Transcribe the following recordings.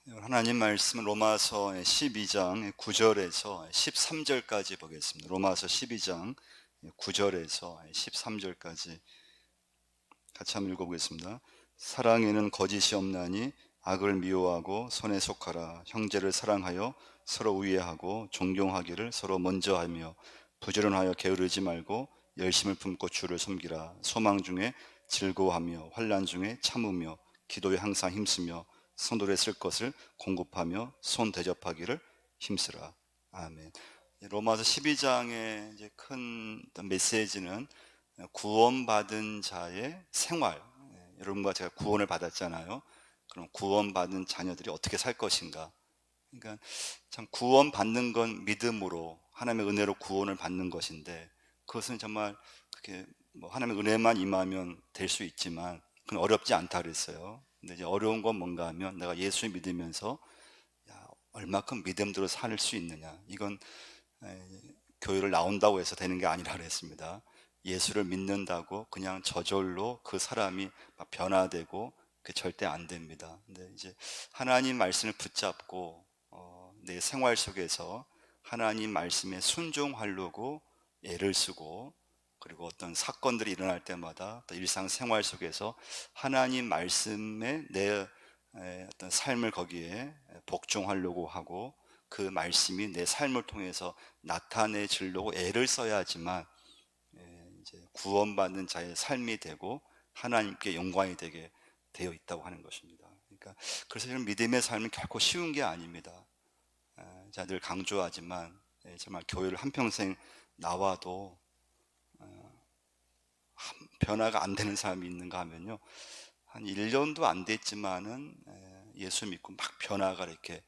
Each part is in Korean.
하나님 말씀은 로마서 12장 9절에서 13절까지 보겠습니다. 로마서 12장 9절에서 13절까지 같이 한번 읽어보겠습니다. 사랑에는 거짓이 없나니 악을 미워하고 선에 속하라. 형제를 사랑하여 서로 우애하고 존경하기를 서로 먼저 하며 부지런하여 게으르지 말고 열심을 품고 주를 섬기라. 소망 중에 즐거워하며 환난 중에 참으며 기도에 항상 힘쓰며 성도에 쓸 것을 공급하며 손 대접하기를 힘쓰라. 아멘. 로마서 12장의 이제 큰 메시지는 구원받은 자의 생활, 여러분과 제가 구원을 받았잖아요. 그럼 구원받은 자녀들이 어떻게 살 것인가? 그러니까 참 구원받는 건 믿음으로 하나님의 은혜로 구원을 받는 것인데, 그것은 정말 그렇게 뭐 하나님의 은혜만 임하면 될 수 있지만 그건 어렵지 않다 그랬어요. 근데 이제 어려운 건 뭔가 하면 내가 예수 믿으면서 얼마큼 믿음대로 살 수 있느냐. 이건 교회를 나온다고 해서 되는 게 아니라 그랬습니다. 예수를 믿는다고 그냥 저절로 그 사람이 막 변화되고 그 절대 안 됩니다. 근데 이제 하나님 말씀을 붙잡고 내 생활 속에서 하나님 말씀에 순종하려고 애를 쓰고, 그리고 어떤 사건들이 일어날 때마다 또 일상생활 속에서 하나님 말씀에 내 어떤 삶을 거기에 복종하려고 하고, 그 말씀이 내 삶을 통해서 나타내지려고 애를 써야지만 이제 구원받는 자의 삶이 되고 하나님께 영광이 되게 되어 있다고 하는 것입니다. 그러니까 그래서 이런 믿음의 삶은 결코 쉬운 게 아닙니다. 제가 늘 강조하지만 정말 교회를 한평생 나와도 변화가 안 되는 사람이 있는가 하면요, 한 1년도 안 됐지만은 예수 믿고 막 변화가 이렇게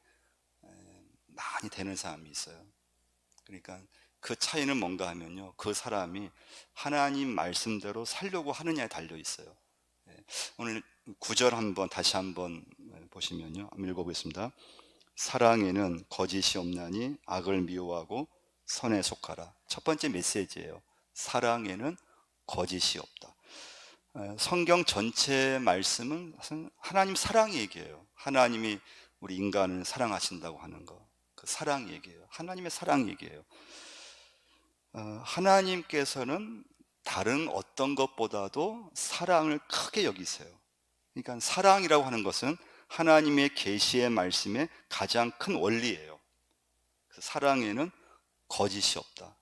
많이 되는 사람이 있어요. 그러니까 그 차이는 뭔가 하면요, 그 사람이 하나님 말씀대로 살려고 하느냐에 달려 있어요. 오늘 9절 한번 다시 한번 보시면요, 한번 읽어보겠습니다. 사랑에는 거짓이 없나니 악을 미워하고 선에 속하라. 첫 번째 메시지예요. 사랑에는 거짓이 없다. 성경 전체 말씀은 하나님 사랑 얘기예요. 하나님이 우리 인간을 사랑하신다고 하는 거, 그 사랑 얘기예요. 하나님의 사랑 얘기예요. 하나님께서는 다른 어떤 것보다도 사랑을 크게 여기세요. 그러니까 사랑이라고 하는 것은 하나님의 계시의 말씀의 가장 큰 원리예요. 사랑에는 거짓이 없다.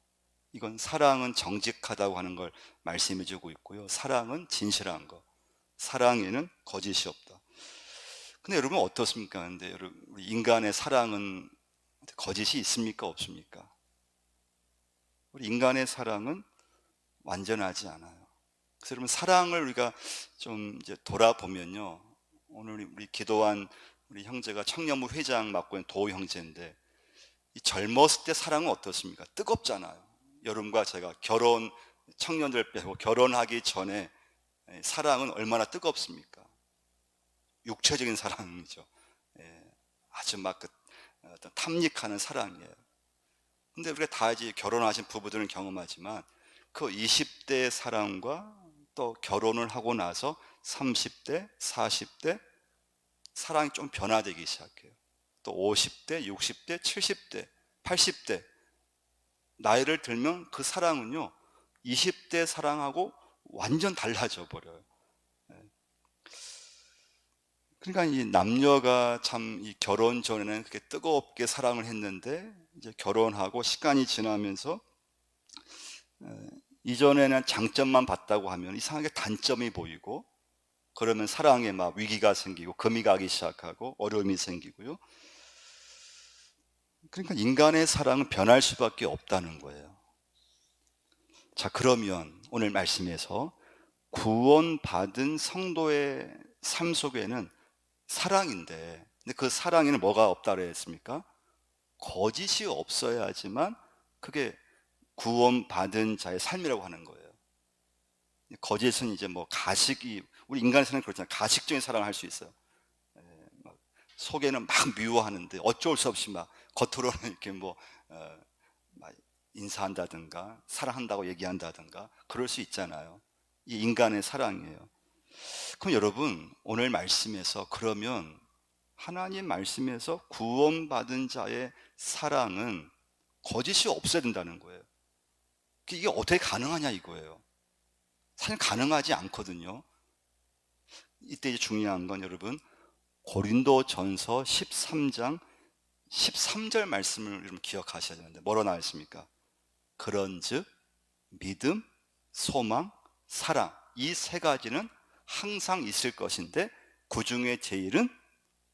이건 사랑은 정직하다고 하는 걸 말씀해 주고 있고요. 사랑은 진실한 것. 사랑에는 거짓이 없다. 근데 여러분 어떻습니까? 근데 여러분, 우리 인간의 사랑은 거짓이 있습니까? 없습니까? 우리 인간의 사랑은 완전하지 않아요. 그래서 여러분, 사랑을 우리가 좀 이제 돌아보면요, 오늘 우리 기도한 우리 형제가 청년부 회장 맡고 있는 도 형제인데, 이 젊었을 때 사랑은 어떻습니까? 뜨겁잖아요. 여러분과 제가 결혼, 청년들 빼고 결혼하기 전에 사랑은 얼마나 뜨겁습니까? 육체적인 사랑이죠. 아주 막 어떤 탐닉하는 사랑이에요. 근데 우리가 다 이제 결혼하신 부부들은 경험하지만 그 20대의 사랑과 또 결혼을 하고 나서 30대, 40대 사랑이 좀 변화되기 시작해요. 또 50대, 60대, 70대, 80대 나이를 들면 그 사랑은요, 20대 사랑하고 완전 달라져 버려요. 그러니까 이 남녀가 참 이 결혼 전에는 그렇게 뜨겁게 사랑을 했는데, 이제 결혼하고 시간이 지나면서 이전에는 장점만 봤다고 하면 이상하게 단점이 보이고, 그러면 사랑에 막 위기가 생기고 금이 가기 시작하고 어려움이 생기고요. 그러니까 인간의 사랑은 변할 수밖에 없다는 거예요. 자, 그러면 오늘 말씀에서 구원받은 성도의 삶 속에는 사랑인데, 근데 그 사랑에는 뭐가 없다고 했습니까? 거짓이 없어야지만 그게 구원받은 자의 삶이라고 하는 거예요. 거짓은 이제 뭐 가식이, 우리 인간의 사랑은 그렇잖아요. 가식적인 사랑을 할 수 있어요. 막 속에는 막 미워하는데 어쩔 수 없이 막 겉으로는 이렇게 막 인사한다든가 사랑한다고 얘기한다든가 그럴 수 있잖아요. 이 인간의 사랑이에요. 그럼 여러분, 오늘 말씀에서 그러면 하나님 말씀에서 구원받은 자의 사랑은 거짓이 없어야 된다는 거예요. 이게 어떻게 가능하냐 이거예요. 사실 가능하지 않거든요. 이때 이제 중요한 건 여러분 고린도전서 13장 13절 말씀을 여러분 기억하셔야 되는데 뭐로 나와 있습니까? 그런즉 믿음, 소망, 사랑 이 세 가지는 항상 있을 것인데 그 중에 제일은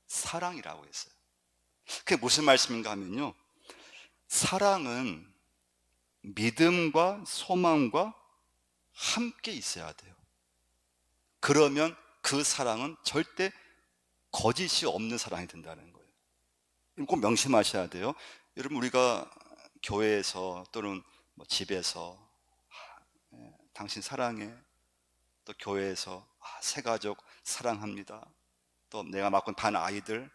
사랑이라고 했어요. 그게 무슨 말씀인가 하면요, 사랑은 믿음과 소망과 함께 있어야 돼요. 그러면 그 사랑은 절대 거짓이 없는 사랑이 된다는 거예요. 꼭 명심하셔야 돼요. 여러분 우리가 교회에서 또는 뭐 집에서 당신 사랑해, 또 교회에서 새가족 사랑합니다, 또 내가 맡은 반 아이들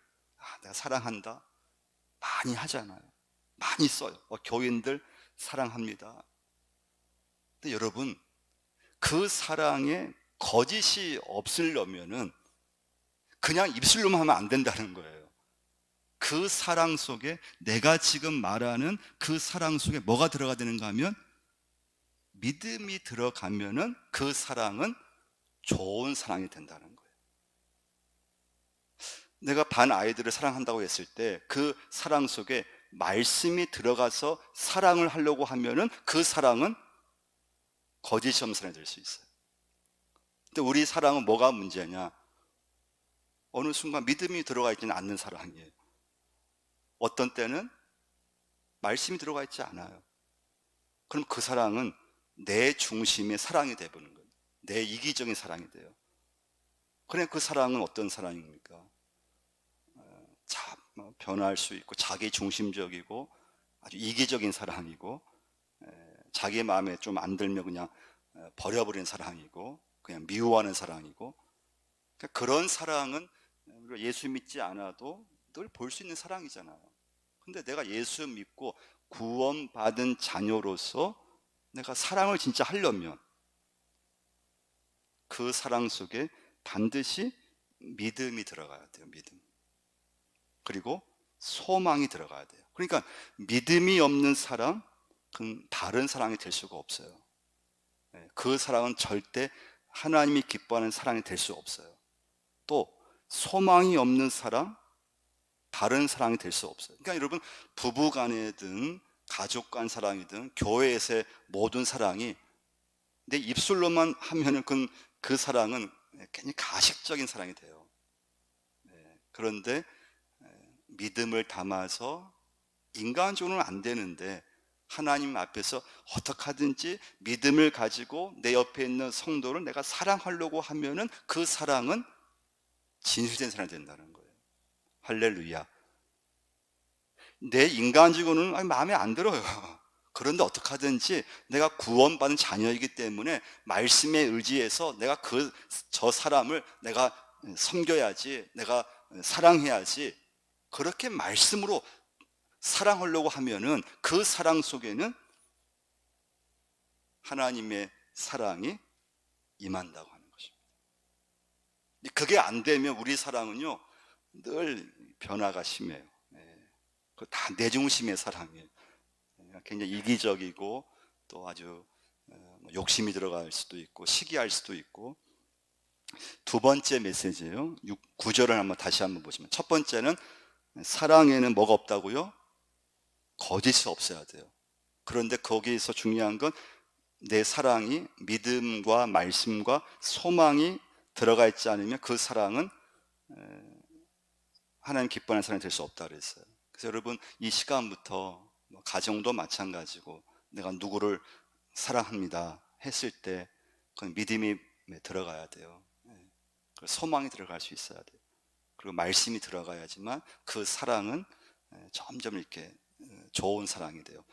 내가 사랑한다 많이 하잖아요. 많이 써요. 교인들 사랑합니다. 근데 여러분 그 사랑에 거짓이 없으려면은 그냥 입술로만 하면 안 된다는 거예요. 그 사랑 속에 내가 지금 말하는 그 사랑 속에 뭐가 들어가야 되는가 하면 믿음이 들어가면은 그 사랑은 좋은 사랑이 된다는 거예요. 내가 반 아이들을 사랑한다고 했을 때 그 사랑 속에 말씀이 들어가서 사랑을 하려고 하면은 그 사랑은 거짓이 없는 사랑이 될 수 있어요. 근데 우리 사랑은 뭐가 문제냐? 어느 순간 믿음이 들어가 있지는 않는 사랑이에요. 어떤 때는 말씀이 들어가 있지 않아요. 그럼 그 사랑은 내 중심의 사랑이 되어버리는 거예요. 내 이기적인 사랑이 돼요. 그래 그 사랑은 어떤 사랑입니까? 변할 수 있고 자기 중심적이고 아주 이기적인 사랑이고, 자기 마음에 좀 안 들면 그냥 버려버리는 사랑이고, 그냥 미워하는 사랑이고, 그러니까 그런 사랑은 우리가 예수 믿지 않아도 늘 볼 수 있는 사랑이잖아요. 근데 내가 예수 믿고 구원받은 자녀로서 내가 사랑을 진짜 하려면 그 사랑 속에 반드시 믿음이 들어가야 돼요. 믿음. 그리고 소망이 들어가야 돼요. 그러니까 믿음이 없는 사랑, 그건 바른 사랑이 될 수가 없어요. 그 사랑은 절대 하나님이 기뻐하는 사랑이 될 수 없어요. 또 소망이 없는 사랑, 바른 사랑이 될 수 없어요. 그러니까 여러분 부부 간이든 가족 간 사랑이든 교회에서의 모든 사랑이 내 입술로만 하면은 그 사랑은 굉장히 가식적인 사랑이 돼요. 그런데 믿음을 담아서 인간적으로는 안 되는데 하나님 앞에서 어떻게 하든지 믿음을 가지고 내 옆에 있는 성도를 내가 사랑하려고 하면은 그 사랑은 진실된 사랑이 된다는 거예요. 할렐루야. 내 인간적으로는 마음에 안 들어요. 그런데 어떻게 하든지 내가 구원받은 자녀이기 때문에 말씀에 의지해서 내가 저 사람을 내가 섬겨야지, 내가 사랑해야지, 그렇게 말씀으로 사랑하려고 하면은 그 사랑 속에는 하나님의 사랑이 임한다고 하는 것입니다. 그게 안 되면 우리 사랑은요 늘 변화가 심해요. 그 다 내 중심의 사랑이에요. 굉장히 이기적이고 또 아주 욕심이 들어갈 수도 있고 시기할 수도 있고. 두 번째 메시지예요. 9절을 다시 한번 보시면, 첫 번째는 사랑에는 뭐가 없다고요? 거짓이 없어야 돼요. 그런데 거기에서 중요한 건 내 사랑이 믿음과 말씀과 소망이 들어가 있지 않으면 그 사랑은 하나님 기뻐하는 사랑이 될 수 없다 그랬어요. 그래서 여러분 이 시간부터 가정도 마찬가지고 내가 누구를 사랑합니다 했을 때 그건 믿음이 들어가야 돼요. 소망이 들어갈 수 있어야 돼요. 그리고 말씀이 들어가야지만 그 사랑은 점점 이렇게 좋은 사랑이 돼요.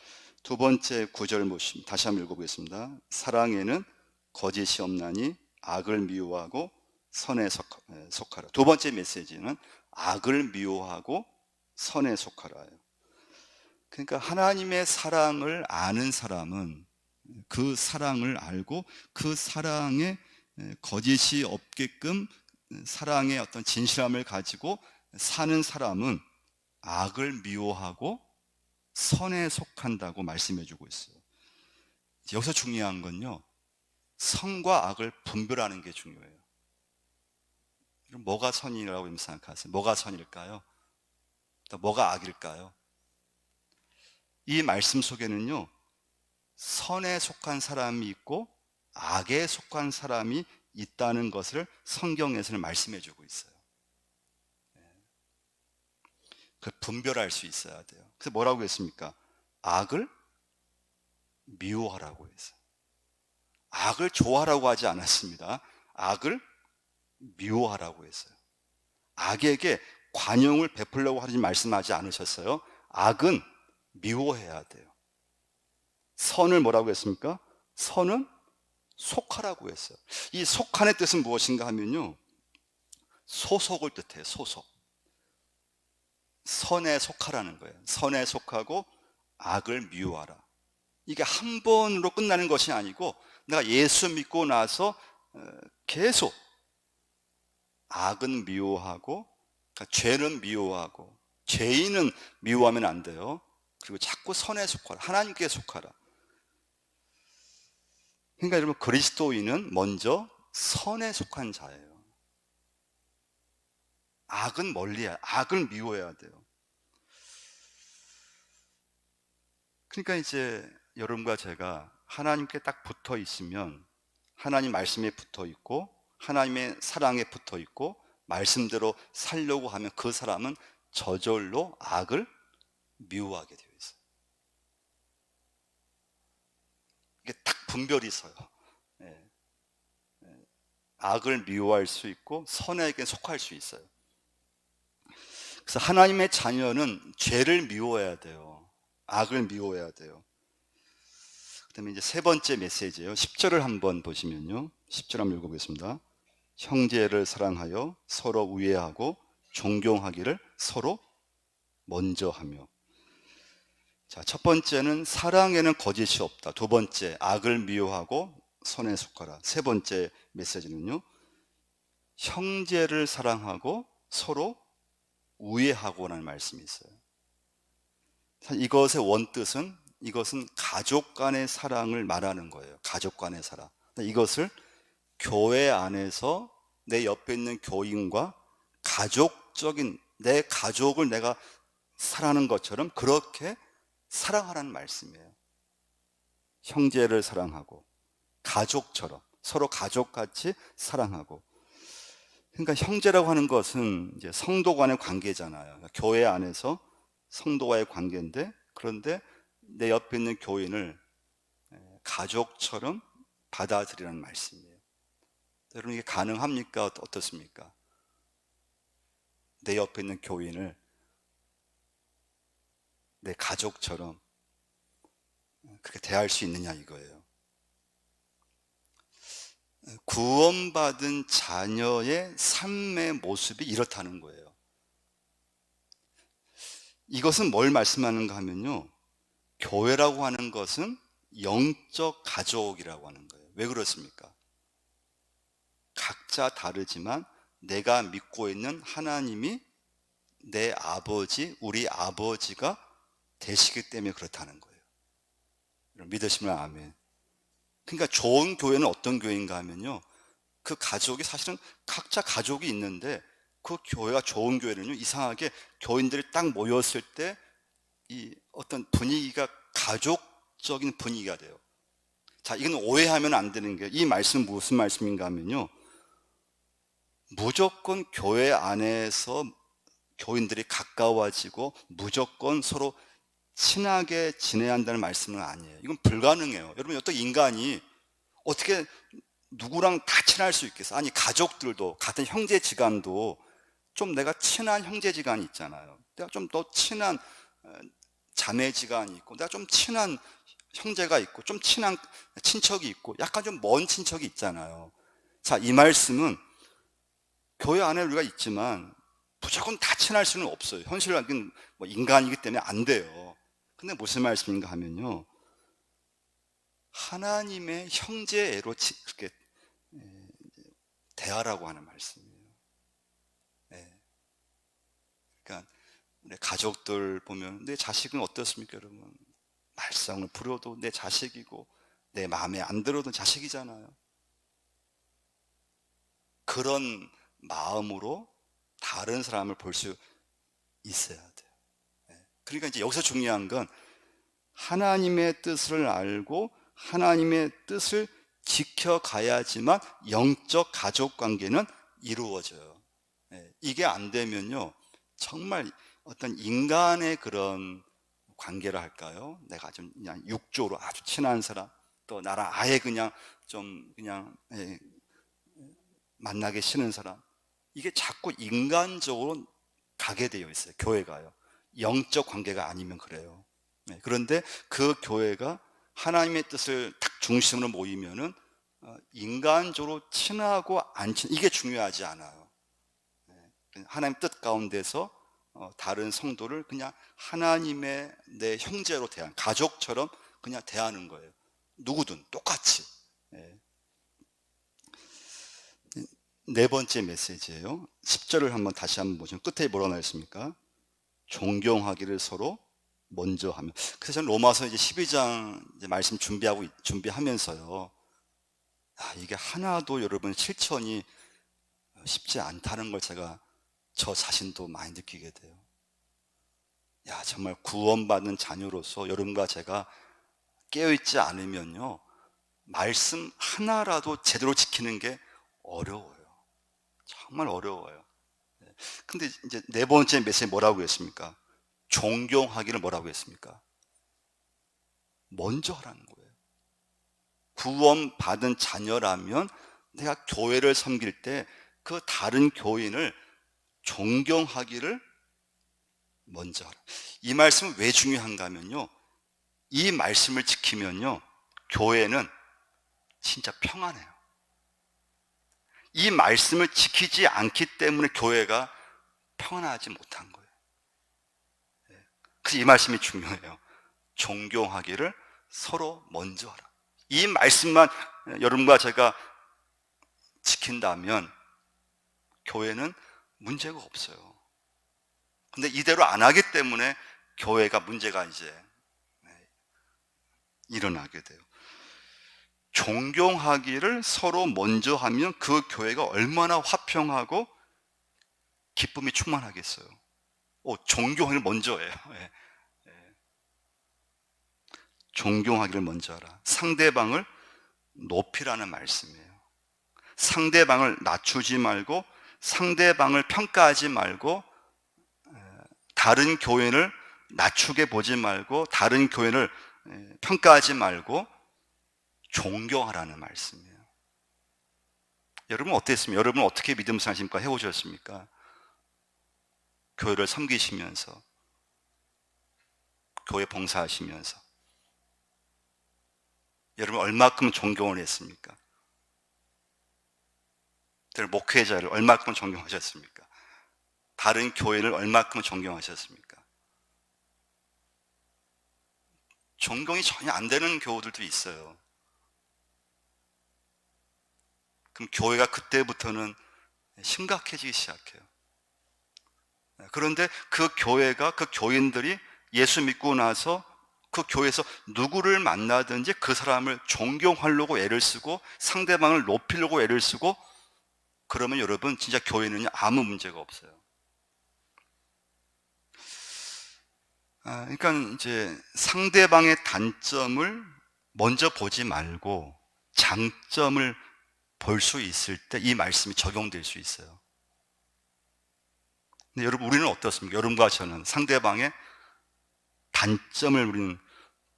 두 번째 구절 보시면 다시 한번 읽어보겠습니다. 사랑에는 거짓이 없나니 악을 미워하고 선에 속하라. 두 번째 메시지는 악을 미워하고 선에 속하라예요. 그러니까 하나님의 사랑을 아는 사람은 그 사랑을 알고 그 사랑에 거짓이 없게끔 사랑의 어떤 진실함을 가지고 사는 사람은 악을 미워하고 선에 속한다고 말씀해 주고 있어요. 여기서 중요한 건요, 선과 악을 분별하는 게 중요해요. 그럼 뭐가 선이라고 생각하세요? 뭐가 선일까요? 또 뭐가 악일까요? 이 말씀 속에는요, 선에 속한 사람이 있고 악에 속한 사람이 있다는 것을 성경에서는 말씀해 주고 있어요. 그 분별할 수 있어야 돼요. 그래서 뭐라고 했습니까? 악을 미워하라고 했어요. 악을 좋아하라고 하지 않았습니다. 악을 미워하라고 했어요. 악에게 관용을 베풀려고 하지 말씀하지 않으셨어요. 악은 미워해야 돼요. 선을 뭐라고 했습니까? 선은 속하라고 했어요. 이 속한의 뜻은 무엇인가 하면요, 소속을 뜻해요. 소속. 선에 속하라는 거예요. 선에 속하고 악을 미워하라. 이게 한 번으로 끝나는 것이 아니고 내가 예수 믿고 나서 계속 악은 미워하고, 그러니까 죄는 미워하고, 죄인은 미워하면 안 돼요. 그리고 자꾸 선에 속하라. 하나님께 속하라. 그러니까 여러분, 그리스도인은 먼저 선에 속한 자예요. 악은 멀리해야, 악을 미워해야 돼요. 그러니까 이제 여러분과 제가 하나님께 딱 붙어 있으면, 하나님 말씀에 붙어 있고 하나님의 사랑에 붙어 있고 말씀대로 살려고 하면 그 사람은 저절로 악을 미워하게 되어 있어요. 이게 딱 분별이 서요. 예. 악을 미워할 수 있고 선에게 속할 수 있어요. 그래서 하나님의 자녀는 죄를 미워해야 돼요. 악을 미워해야 돼요. 그다음에 이제 세 번째 메시지예요. 10절을 한번 보시면요, 10절 한번 읽어보겠습니다. 형제를 사랑하여 서로 우애하고 존경하기를 서로 먼저 하며. 자, 첫 번째는 사랑에는 거짓이 없다. 두 번째, 악을 미워하고 선에 속하라. 세 번째 메시지는요, 형제를 사랑하고 서로 우애하고라는 말씀이 있어요. 이것의 원뜻은, 이것은 가족 간의 사랑을 말하는 거예요. 가족 간의 사랑. 이것을 교회 안에서 내 옆에 있는 교인과 가족적인 내 가족을 내가 사랑하는 것처럼 그렇게 사랑하라는 말씀이에요. 형제를 사랑하고 가족처럼 서로 가족같이 사랑하고. 그러니까 형제라고 하는 것은 이제 성도 간의 관계잖아요. 그러니까 교회 안에서 성도와의 관계인데, 그런데 내 옆에 있는 교인을 가족처럼 받아들이라는 말씀이에요. 여러분, 이게 가능합니까? 어떻습니까? 내 옆에 있는 교인을 내 가족처럼 그렇게 대할 수 있느냐, 이거예요. 구원받은 자녀의 삶의 모습이 이렇다는 거예요. 이것은 뭘 말씀하는가 하면요, 교회라고 하는 것은 영적 가족이라고 하는 거예요. 왜 그렇습니까? 각자 다르지만 내가 믿고 있는 하나님이 내 아버지, 우리 아버지가 되시기 때문에 그렇다는 거예요. 믿으시면 아멘. 그러니까 좋은 교회는 어떤 교회인가 하면요, 그 가족이 사실은 각자 가족이 있는데 그 교회가 좋은 교회는요, 이상하게 교인들이 딱 모였을 때 이 어떤 분위기가 가족적인 분위기가 돼요. 자, 이건 오해하면 안 되는 게, 이 말씀은 무슨 말씀인가 하면요, 무조건 교회 안에서 교인들이 가까워지고 무조건 서로 친하게 지내야 한다는 말씀은 아니에요. 이건 불가능해요. 여러분, 어떤 인간이 어떻게 누구랑 다 친할 수 있겠어요? 아니, 가족들도, 같은 형제지간도 좀 내가 친한 형제지간이 있잖아요. 내가 좀 더 친한 자매지간이 있고, 내가 좀 친한 형제가 있고, 좀 친한 친척이 있고, 약간 좀 먼 친척이 있잖아요. 자, 이 말씀은 교회 안에 우리가 있지만 무조건 다 친할 수는 없어요. 현실적인 인간이기 때문에 안 돼요. 근데 무슨 말씀인가 하면요, 하나님의 형제애로 그렇게 대하라고 하는 말씀이에요. 네. 그러니까 우리 가족들 보면 내 자식은 어떻습니까, 여러분? 말썽을 부려도 내 자식이고 내 마음에 안 들어도 자식이잖아요. 그런 마음으로 다른 사람을 볼 수 있어야 돼요. 그러니까 이제 여기서 중요한 건 하나님의 뜻을 알고 하나님의 뜻을 지켜가야지만 영적 가족 관계는 이루어져요. 이게 안 되면요, 정말 어떤 인간의 그런 관계라 할까요? 내가 좀 그냥 육조로 아주 친한 사람, 또 나랑 아예 그냥 좀 그냥 만나기 싫은 사람, 이게 자꾸 인간적으로 가게 되어 있어요. 교회가요. 영적 관계가 아니면 그래요. 그런데 그 교회가 하나님의 뜻을 딱 중심으로 모이면은 인간적으로 친하고 안 친, 이게 중요하지 않아요. 하나님 뜻 가운데서 다른 성도를 그냥 하나님의 내 형제로 대하는, 가족처럼 그냥 대하는 거예요. 누구든 똑같이. 네 번째 메시지예요. 10절을 한번 다시 한번 보시면 끝에 뭐라고 나와 있습니까? 존경하기를 서로 먼저 하면. 그래서 저는 로마서 이제 12장 이제 말씀 준비하면서요. 이게 하나도 여러분 실천이 쉽지 않다는 걸 제가 저 자신도 많이 느끼게 돼요. 정말 구원받은 자녀로서 여러분과 제가 깨어있지 않으면요, 말씀 하나라도 제대로 지키는 게 어려워요. 정말 어려워요. 근데 이제 네 번째 메시지 뭐라고 했습니까? 존경하기를 뭐라고 했습니까? 먼저 하라는 거예요. 구원받은 자녀라면 내가 교회를 섬길 때 그 다른 교인을 존경하기를 먼저 하라. 이 말씀은 왜 중요한가 하면요, 이 말씀을 지키면요, 교회는 진짜 평안해요. 이 말씀을 지키지 않기 때문에 교회가 평안하지 못한 거예요. 그래서 이 말씀이 중요해요. 존경하기를 서로 먼저 하라. 이 말씀만 여러분과 제가 지킨다면 교회는 문제가 없어요. 근데 이대로 안 하기 때문에 교회가 문제가 이제 일어나게 돼요. 존경하기를 서로 먼저 하면 그 교회가 얼마나 화평하고 기쁨이 충만하겠어요. 존경하기를 먼저 해요. 존경하기를 먼저 하라. 상대방을 높이라는 말씀이에요. 상대방을 낮추지 말고, 상대방을 평가하지 말고, 다른 교인을 낮추게 보지 말고, 다른 교인을 평가하지 말고 존경하라는 말씀이에요. 여러분 어땠습니까? 여러분 어떻게 믿음 사십니까? 해오셨습니까? 교회를 섬기시면서, 교회 봉사하시면서 여러분 얼마큼 존경을 했습니까? 목회자를 얼마큼 존경하셨습니까? 다른 교회를 얼마큼 존경하셨습니까? 존경이 전혀 안 되는 교우들도 있어요. 그럼 교회가 그때부터는 심각해지기 시작해요. 그런데 그 교회가, 그 교인들이 예수 믿고 나서 그 교회에서 누구를 만나든지 그 사람을 존경하려고 애를 쓰고 상대방을 높이려고 애를 쓰고, 그러면 여러분 진짜 교회는 아무 문제가 없어요. 그러니까 이제 상대방의 단점을 먼저 보지 말고 장점을 볼 수 있을 때 이 말씀이 적용될 수 있어요. 근데 여러분 우리는 어떻습니까? 여러분과 저는 상대방의 단점을 우리는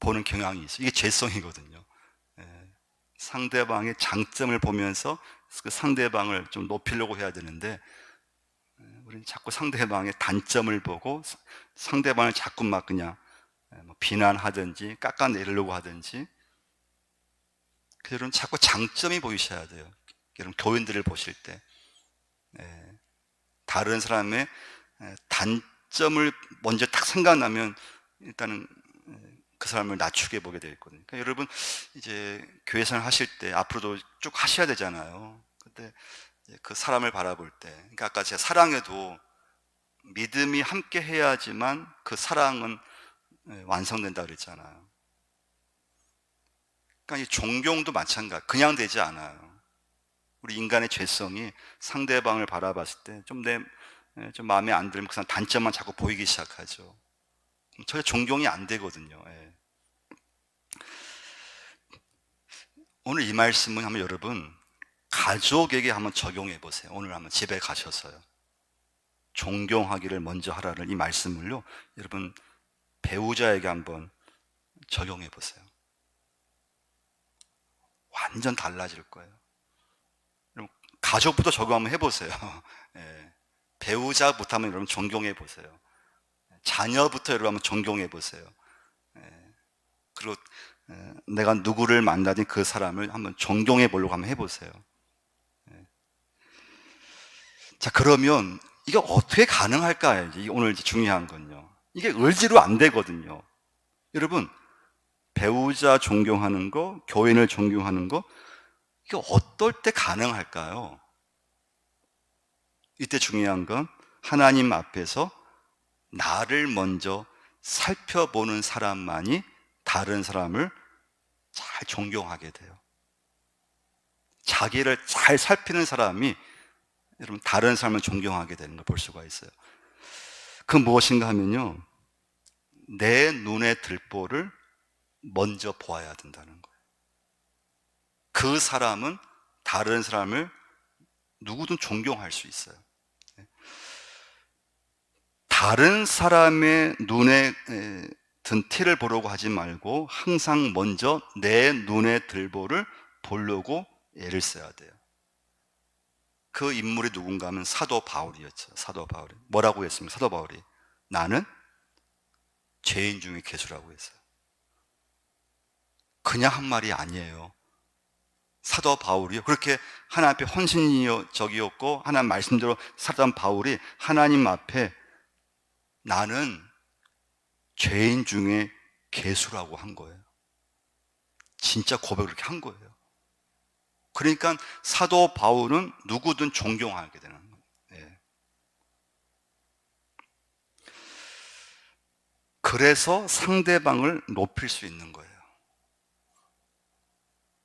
보는 경향이 있어요. 이게 죄성이거든요. 상대방의 장점을 보면서 그 상대방을 좀 높이려고 해야 되는데, 우리는 자꾸 상대방의 단점을 보고 상대방을 자꾸 막 그냥 비난하든지 깎아내리려고 하든지. 그래서 여러분 자꾸 장점이 보이셔야 돼요. 여러분 교인들을 보실 때 다른 사람의 단점을 먼저 딱 생각나면 일단은 그 사람을 낮추게 보게 되어 있거든요. 그러니까 여러분 이제 교회 생활 하실 때 앞으로도 쭉 하셔야 되잖아요. 근데 그 사람을 바라볼 때, 그러니까 아까 제가 사랑에도 믿음이 함께 해야지만 그 사랑은 완성된다 그랬잖아요. 그러니까 이 존경도 마찬가지, 그냥 되지 않아요. 우리 인간의 죄성이 상대방을 바라봤을 때 좀 마음에 안 들면 그 사람 단점만 자꾸 보이기 시작하죠. 전혀 존경이 안 되거든요. 예. 오늘 이 말씀은 한번 여러분 가족에게 한번 적용해 보세요. 오늘 한번 집에 가셔서요. 존경하기를 먼저 하라는 이 말씀을요, 여러분 배우자에게 한번 적용해 보세요. 완전 달라질 거예요. 여러분 가족부터 적용 한번 해보세요. 예. 배우자부터 한번 여러분 존경해 보세요. 자녀부터 여러분 한번 존경해 보세요. 예. 그리고 내가 누구를 만나든 그 사람을 한번 존경해 보려고 한번 해보세요. 예. 자, 그러면 이게 어떻게 가능할까요? 오늘 이제 중요한 건요. 이게 의지로 안 되거든요. 여러분, 배우자 존경하는 거, 교인을 존경하는 거, 이게 어떨 때 가능할까요? 이때 중요한 건 하나님 앞에서 나를 먼저 살펴보는 사람만이 다른 사람을 잘 존경하게 돼요. 자기를 잘 살피는 사람이 여러분 다른 사람을 존경하게 되는 걸 볼 수가 있어요. 그 무엇인가 하면요, 내 눈에 들보를 먼저 보아야 된다는 거예요. 그 사람은 다른 사람을 누구든 존경할 수 있어요. 다른 사람의 눈에 든 티를 보려고 하지 말고 항상 먼저 내 눈에 들보를 보려고 애를 써야 돼요. 그 인물이 누군가 하면 사도 바울이었죠. 사도 바울이 뭐라고 했습니까? 사도 바울이 나는 죄인 중에 괴수라고 했어요. 그냥 한 말이 아니에요. 사도 바울이요, 그렇게 하나님 앞에 헌신적이었고 하나님 말씀대로 살던 바울이 하나님 앞에 나는 죄인 중에 괴수라고 한 거예요. 진짜 고백을 그렇게 한 거예요. 그러니까 사도 바울은 누구든 존경하게 되는 거예요. 예. 그래서 상대방을 높일 수 있는 거예요.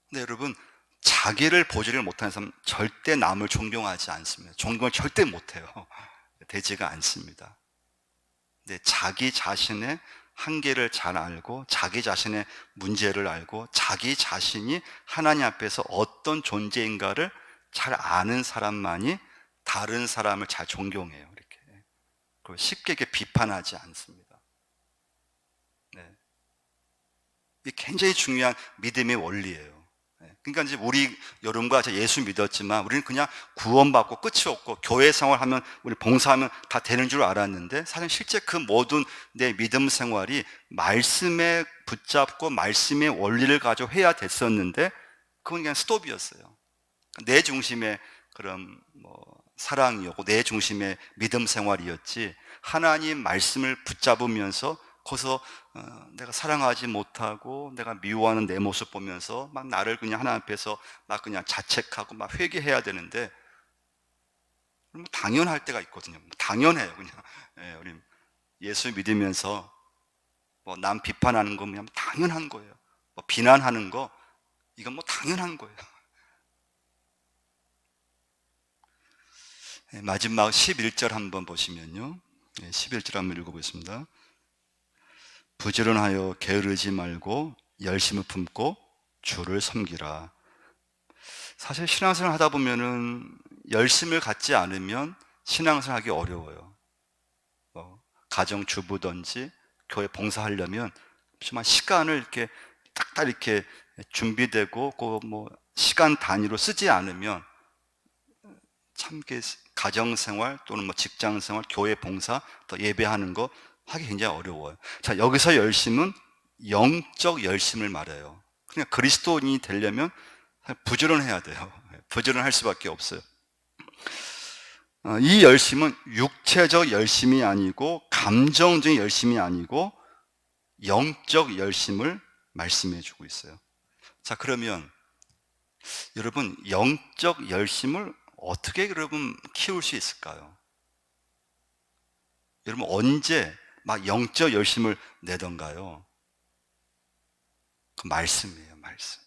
근데 여러분, 자기를 보지를 못하는 사람은 절대 남을 존경하지 않습니다. 존경을 절대 못해요. 되지가 않습니다. 근데 자기 자신의 한계를 잘 알고 자기 자신의 문제를 알고 자기 자신이 하나님 앞에서 어떤 존재인가를 잘 아는 사람만이 다른 사람을 잘 존경해요. 이렇게. 그리고 쉽게 비판하지 않습니다. 네. 이게 굉장히 중요한 믿음의 원리예요. 그러니까 이제 우리 여러분과 예수 믿었지만 우리는 그냥 구원받고 끝이 없고 교회 생활하면 우리 봉사하면 다 되는 줄 알았는데, 사실 실제 그 모든 내 믿음 생활이 말씀에 붙잡고 말씀의 원리를 가지고 해야 됐었는데 그건 그냥 스톱이었어요. 내 중심의 그런 사랑이었고 내 중심의 믿음 생활이었지, 하나님 말씀을 붙잡으면서 거기서 내가 사랑하지 못하고 내가 미워하는 내 모습 보면서 막 나를 그냥 하나님 앞에서 막 그냥 자책하고 막 회개해야 되는데, 당연할 때가 있거든요. 당연해요. 그냥 우리 예수 믿으면서 남 비판하는 거 그냥 당연한 거예요. 비난하는 거 이건 당연한 거예요. 마지막 11절 한번 보시면요, 11절 한번 읽어보겠습니다. 부지런하여 게으르지 말고 열심을 품고 주를 섬기라. 사실 신앙생활 하다 보면은 열심을 갖지 않으면 신앙생활 하기 어려워요. 가정주부든지 교회 봉사하려면 정말 시간을 이렇게 딱딱 이렇게 준비되고 시간 단위로 쓰지 않으면 참 가정생활 또는 직장생활, 교회 봉사, 또 예배하는 거 하기 굉장히 어려워요. 자, 여기서 열심은 영적 열심을 말해요. 그냥 그리스도인이 되려면 부지런해야 돼요. 부지런할 수밖에 없어요. 이 열심은 육체적 열심이 아니고 감정적인 열심이 아니고 영적 열심을 말씀해 주고 있어요. 자, 그러면 여러분 영적 열심을 어떻게 여러분 키울 수 있을까요? 여러분 언제 막 영적 열심을 내던가요? 그 말씀이에요, 말씀.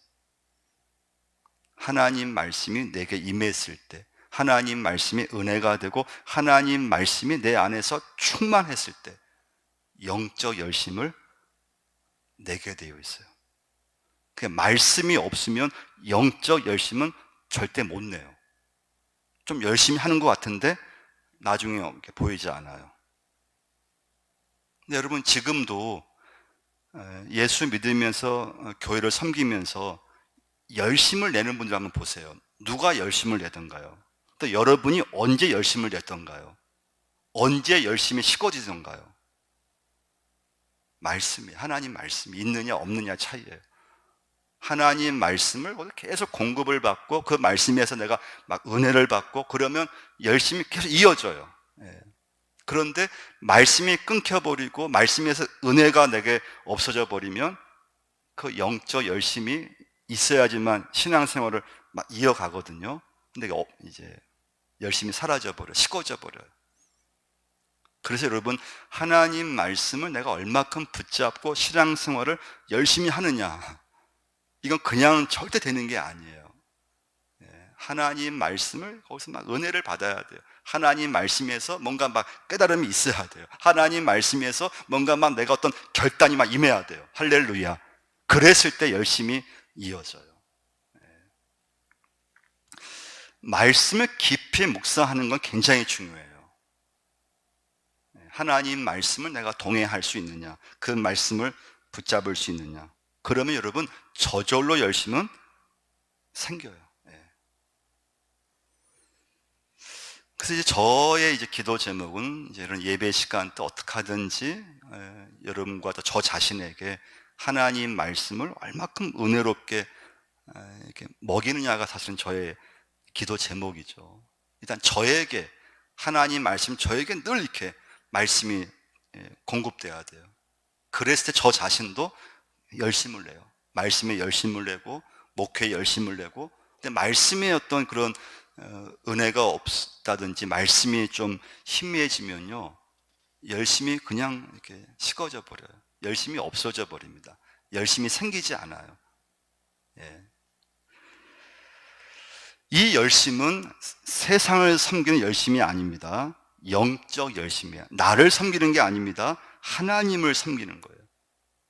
하나님 말씀이 내게 임했을 때, 하나님 말씀이 은혜가 되고 하나님 말씀이 내 안에서 충만했을 때 영적 열심을 내게 되어 있어요. 그 말씀이 없으면 영적 열심은 절대 못 내요. 좀 열심히 하는 것 같은데 나중에 이렇게 보이지 않아요. 근데 여러분 지금도 예수 믿으면서 교회를 섬기면서 열심을 내는 분들 한번 보세요. 누가 열심을 내던가요? 또 여러분이 언제 열심을 냈던가요? 언제 열심히 식어지던가요? 말씀이, 하나님 말씀이 있느냐 없느냐 차이예요. 하나님 말씀을 계속 공급을 받고 그 말씀에서 내가 막 은혜를 받고 그러면 열심히 계속 이어져요. 예. 그런데 말씀이 끊겨버리고 말씀에서 은혜가 내게 없어져 버리면 그 영적 열심이 있어야지만 신앙생활을 막 이어가거든요. 근데 이제 열심히 사라져버려요. 식어져 버려요. 그래서 여러분 하나님 말씀을 내가 얼마큼 붙잡고 신앙생활을 열심히 하느냐, 이건 그냥 절대 되는 게 아니에요. 하나님 말씀을 거기서 막 은혜를 받아야 돼요. 하나님 말씀에서 뭔가 막 깨달음이 있어야 돼요. 하나님 말씀에서 뭔가 막 내가 어떤 결단이 막 임해야 돼요. 할렐루야. 그랬을 때 열심히 이어져요. 말씀을 깊이 묵상하는 건 굉장히 중요해요. 하나님 말씀을 내가 동행할 수 있느냐, 그 말씀을 붙잡을 수 있느냐. 그러면 여러분 저절로 열심은 생겨요. 그래서 이제 저의 이제 기도 제목은 이제 이런 예배 시간 때 어떻게 하든지 여러분과 저 자신에게 하나님 말씀을 얼마큼 은혜롭게 이렇게 먹이느냐가 사실은 저의 기도 제목이죠. 일단 저에게 하나님 말씀, 저에게 늘 이렇게 말씀이 공급돼야 돼요. 그랬을 때 저 자신도 열심을 내요. 말씀에 열심을 내고 목회에 열심을 내고. 근데 말씀에 어떤 그런 은혜가 없다든지 말씀이 좀 희미해지면요, 열심히 그냥 이렇게 식어져 버려요. 열심히 없어져 버립니다. 열심히 생기지 않아요. 이 열심은 세상을 섬기는 열심이 아닙니다. 영적 열심이에요. 나를 섬기는 게 아닙니다. 하나님을 섬기는 거예요.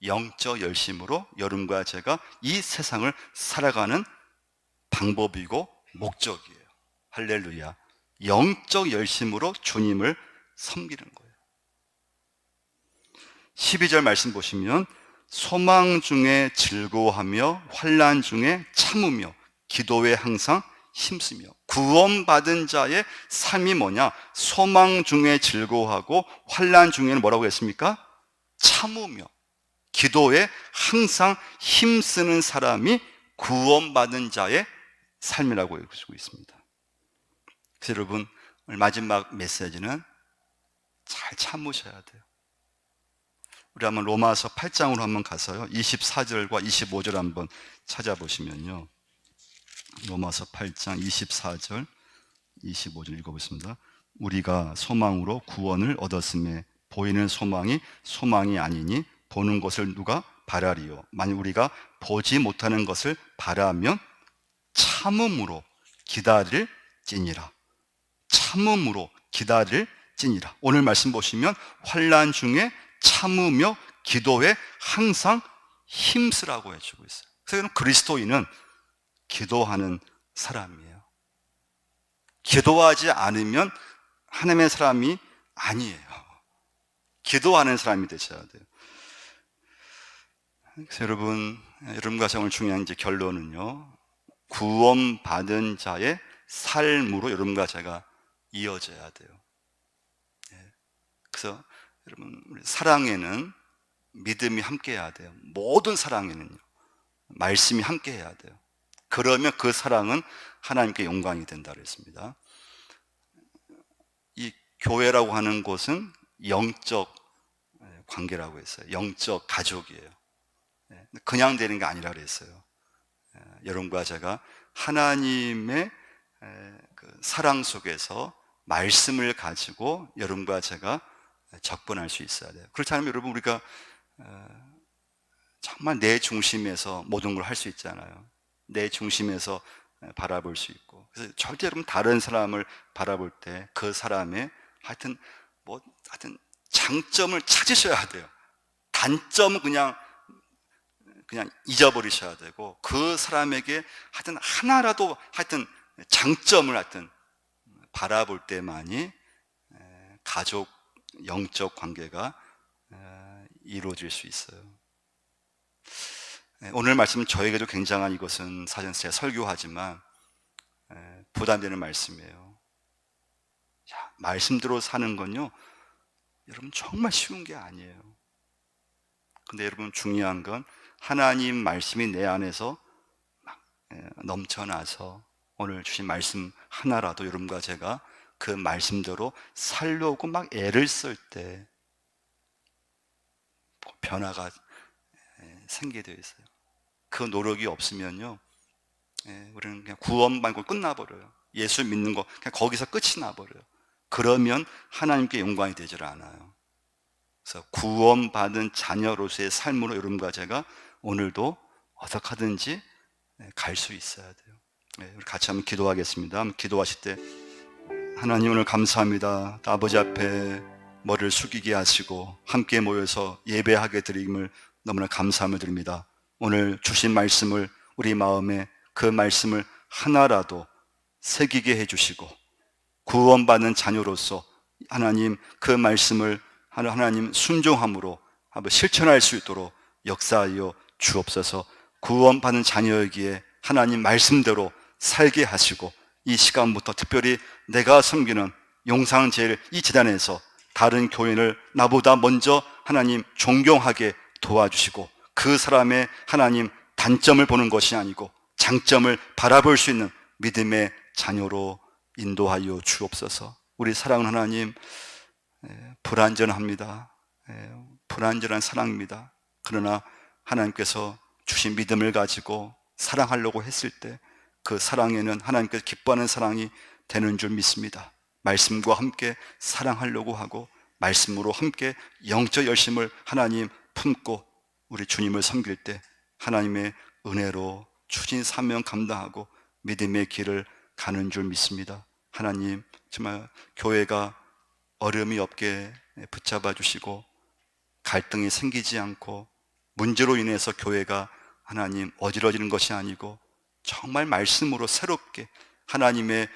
영적 열심으로 여러분과 제가 이 세상을 살아가는 방법이고 목적이에요. 할렐루야. 영적 열심으로 주님을 섬기는 거예요. 12절 말씀 보시면 소망 중에 즐거워하며 환난 중에 참으며 기도에 항상 힘쓰며. 구원받은 자의 삶이 뭐냐? 소망 중에 즐거워하고 환난 중에는 뭐라고 했습니까? 참으며 기도에 항상 힘쓰는 사람이 구원받은 자의 삶이라고 읽고 있습니다. 그래서 여러분 마지막 메시지는 잘 참으셔야 돼요. 우리 한번 로마서 8장으로 한번 가서요, 24절과 25절 한번 찾아보시면요, 로마서 8장 24절 25절 읽어보겠습니다. 우리가 소망으로 구원을 얻었음에 보이는 소망이 소망이 아니니 보는 것을 누가 바라리요. 만약 우리가 보지 못하는 것을 바라면 참음으로 기다릴지니라. 참음으로 기다릴지니라. 오늘 말씀 보시면 환난 중에 참으며 기도에 항상 힘쓰라고 해주고 있어요. 그래서 그리스도인은 기도하는 사람이에요. 기도하지 않으면 하나님의 사람이 아니에요. 기도하는 사람이 되셔야 돼요. 그래서 여러분과 오늘 중요한 이제 결론은요, 구원받은 자의 삶으로 여러분과 제가 이어져야 돼요. 그래서 여러분, 사랑에는 믿음이 함께해야 돼요. 모든 사랑에는요, 말씀이 함께해야 돼요. 그러면 그 사랑은 하나님께 영광이 된다 그랬습니다. 이 교회라고 하는 곳은 영적 관계라고 했어요. 영적 가족이에요. 그냥 되는 게 아니라 그랬어요. 여러분과 제가 하나님의 그 사랑 속에서 말씀을 가지고 여러분과 제가 접근할 수 있어야 돼요. 그렇지 않으면 여러분 우리가 정말 내 중심에서 모든 걸 할 수 있잖아요. 내 중심에서 바라볼 수 있고. 그래서 절대 여러분 다른 사람을 바라볼 때 그 사람의 하여튼 장점을 찾으셔야 돼요. 단점은 그냥 잊어버리셔야 되고, 그 사람에게 하여튼 하나라도 장점을 바라볼 때만이 가족 영적 관계가 이루어질 수 있어요. 오늘 말씀은 저에게도 굉장한, 이것은 사실 제가 설교하지만 부담되는 말씀이에요. 말씀대로 사는 건요, 여러분 정말 쉬운 게 아니에요. 근데 여러분 중요한 건 하나님 말씀이 내 안에서 막 넘쳐나서 오늘 주신 말씀 하나라도 여러분과 제가 그 말씀대로 살려고 막 애를 쓸 때 변화가 생기게 되어 있어요. 그 노력이 없으면요, 우리는 그냥 구원받고 끝나버려요. 예수 믿는 거 그냥 거기서 끝이 나버려요. 그러면 하나님께 영광이 되질 않아요. 그래서 구원받은 자녀로서의 삶으로 여러분과 제가 오늘도 어떻게 하든지 갈 수 있어야 돼요. 우리 같이 한번 기도하겠습니다. 기도하실 때 하나님 오늘 감사합니다. 아버지 앞에 머리를 숙이게 하시고 함께 모여서 예배하게 드림을 너무나 감사함을 드립니다. 오늘 주신 말씀을 우리 마음에 그 말씀을 하나라도 새기게 해주시고 구원받는 자녀로서 하나님 그 말씀을 하나님 순종함으로 한번 실천할 수 있도록 역사하여 주옵소서. 구원받는 자녀이기에 하나님 말씀대로 살게 하시고 이 시간부터 특별히 내가 섬기는 용상제일 이 재단에서 다른 교인을 나보다 먼저 하나님 존경하게 도와주시고 그 사람의 하나님 단점을 보는 것이 아니고 장점을 바라볼 수 있는 믿음의 자녀로 인도하여 주옵소서. 우리 사랑하는 하나님, 불완전합니다. 불완전한 사랑입니다. 그러나 하나님께서 주신 믿음을 가지고 사랑하려고 했을 때 그 사랑에는 하나님께서 기뻐하는 사랑이 되는 줄 믿습니다. 말씀과 함께 사랑하려고 하고 말씀으로 함께 영적 열심을 하나님 품고 우리 주님을 섬길 때 하나님의 은혜로 추진 사명 감당하고 믿음의 길을 가는 줄 믿습니다. 하나님 정말 교회가 어려움이 없게 붙잡아 주시고 갈등이 생기지 않고 문제로 인해서 교회가 하나님 어지러지는 것이 아니고 정말 말씀으로 새롭게 하나님의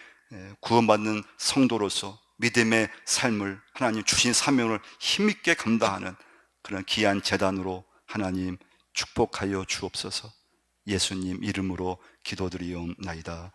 구원받는 성도로서 믿음의 삶을 하나님 주신 사명을 힘있게 감당하는 그런 귀한 재단으로 하나님 축복하여 주옵소서. 예수님 이름으로 기도드리옵나이다.